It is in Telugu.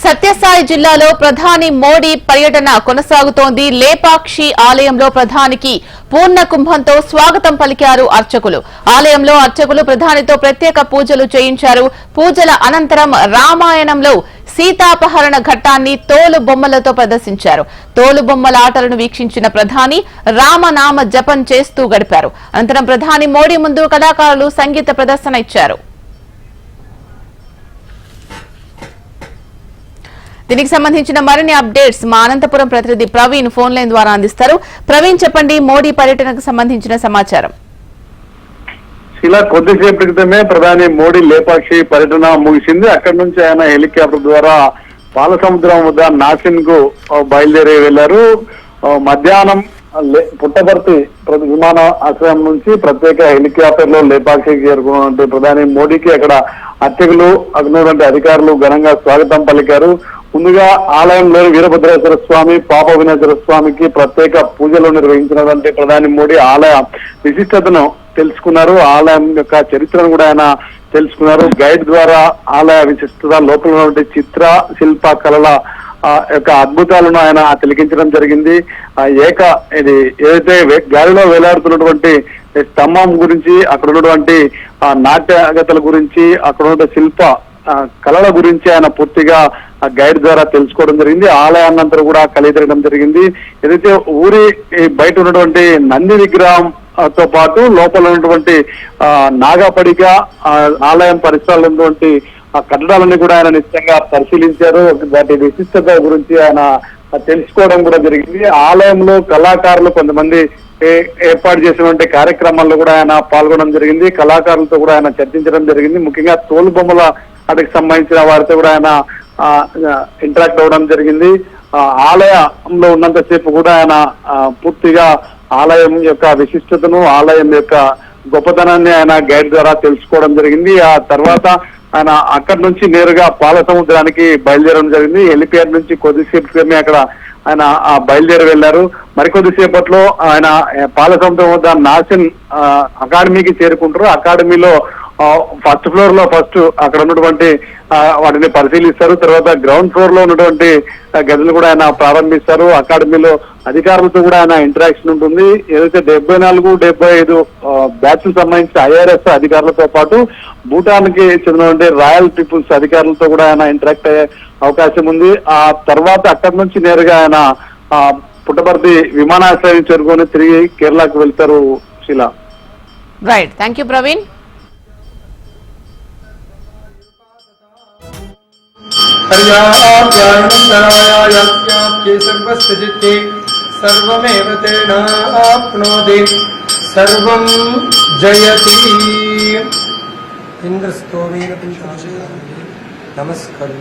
సత్యసాయి జిల్లాలో ప్రధాని మోడీ పర్యటన కొనసాగుతోంది. లేపాక్షి ఆలయంలో ప్రధానికి పూర్ణ కుంభంతో స్వాగతం పలికారు అర్చకులు. ఆలయంలో అర్చకులు ప్రధానితో ప్రత్యేక పూజలు చేయించారు. పూజల అనంతరం రామాయణంలో సీతాపహరణ ఘట్టాన్ని తోలు బొమ్మలతో ప్రదర్శించారు. తోలు బొమ్మల ఆటలను వీక్షించిన ప్రధాని రామనామ జపం చేస్తూ గడిపారు. అనంతరం ప్రధాని మోడీ ముందు కళాకారులు సంగీత ప్రదర్శన ఇచ్చారు. దీనికి సంబంధించిన మరిన్ని అప్డేట్స్ మా అనంతపురం ప్రతినిధి ప్రవీణ్ ఫోన్ లైన్ ద్వారా అందిస్తారు. ప్రవీణ్, చెప్పండి, మోడీ పర్యటనకు సంబంధించిన సమాచారం. ఇలా కొద్దిసేపటి క్రితమే ప్రధాని మోడీ లేపాక్షి పర్యటన ముగిసింది. అక్కడి నుంచి ఆయన హెలికాప్టర్ ద్వారా పాలసముద్రం వద్ద నాసిన్ కు బయలుదేరి వెళ్లారు. మధ్యాహ్నం పుట్టపర్తి విమానాశ్రయం నుంచి ప్రత్యేక హెలికాప్టర్ లో లేపాక్షికి చేరుకున్నటువంటి ప్రధాని మోడీకి అక్కడ అర్చకులు అగ్నివంటి అధికారులు ఘనంగా స్వాగతం పలికారు. ముందుగా ఆలయంలోని వీరభద్రేశ్వర స్వామి, పాప వినాయక స్వామికి ప్రత్యేక పూజలు నిర్వహించినటువంటి ప్రధాని మోడీ ఆలయ విశిష్టతను తెలుసుకున్నారు. ఆలయం యొక్క చరిత్రను కూడా ఆయన తెలుసుకున్నారు. గైడ్ ద్వారా ఆలయ విశిష్టత, లోపల ఉన్నటువంటి చిత్ర శిల్ప కళల యొక్క అద్భుతాలను ఆయన తిలకించడం జరిగింది. ఇది ఏదైతే గాలిలో వేలాడుతున్నటువంటి స్తంభం గురించి, అక్కడ ఉన్నటువంటి నాట్యగతల గురించి, అక్కడ ఉన్న శిల్ప కళల గురించి ఆయన పూర్తిగా గైడ్ ద్వారా తెలుసుకోవడం జరిగింది. ఆలయాన్నంతా కూడా కలియడం జరిగింది. ఏదైతే ఊరి బయట ఉన్నటువంటి నంది విగ్రహం తో పాటు లోపల ఉన్నటువంటి నాగపడిక, ఆలయం పరిసరాలు ఉన్నటువంటి కట్టడాలన్నీ కూడా ఆయన నిశ్చయంగా పరిశీలించారు. వాటి విశిష్టత గురించి ఆయన తెలుసుకోవడం కూడా జరిగింది. ఆలయంలో కళాకారులు కొంతమంది ఏర్పాటు చేసినటువంటి కార్యక్రమాల్లో కూడా ఆయన పాల్గొనడం జరిగింది. కళాకారులతో కూడా ఆయన చర్చించడం జరిగింది. ముఖ్యంగా తోలు బొమ్మల వాటికి సంబంధించిన వారితో కూడా ఆయన ఇంటరాక్ట్ అవ్వడం జరిగింది. ఆలయంలో ఉన్నంతసేపు కూడా ఆయన పూర్తిగా ఆలయం యొక్క విశిష్టతను, ఆలయం యొక్క గొప్పతనాన్ని ఆయన గైడ్ ద్వారా తెలుసుకోవడం జరిగింది. ఆ తర్వాత ఆయన అక్కడి నుంచి నేరుగా పాల సముద్రానికి బయలుదేరడం జరిగింది. హెలిప్యాడ్ నుంచి కొద్దిసేపు అక్కడ ఆయన బయలుదేరి వెళ్లారు. మరికొద్దిసేపట్లో ఆయన పాల సముద్రం వద్ద నాసిన్ అకాడమీకి చేరుకుంటారు. అకాడమీలో ఫస్ట్ ఫ్లోర్ లో అక్కడ ఉన్నటువంటి వాటిని పరిశీలిస్తారు. తర్వాత గ్రౌండ్ ఫ్లోర్ లో ఉన్నటువంటి గదులు కూడా ఆయన ప్రారంభిస్తారు. అకాడమీలో అధికారులతో కూడా ఆయన ఇంటరాక్షన్ ఉంటుంది. ఏదైతే 74, 75 బ్యాచ్లు సంబంధించిన IRS అధికారులతో పాటు భూటాన్ కి చెందినటువంటి రాయల్ పీపుల్స్ అధికారులతో కూడా ఆయన ఇంటరాక్ట్ అయ్యే అవకాశం ఉంది. ఆ తర్వాత అక్కడి నుంచి నేరుగా ఆయన పుట్టపర్తి విమానాశ్రయం చేరుకొని తిరిగి కేరళకు వెళ్తారు. Sheela. Right, thank you Praveen. सर्वमेव तेनाप्नोति सर्वं जयति इंद्रस्तोमेन नमस्कार।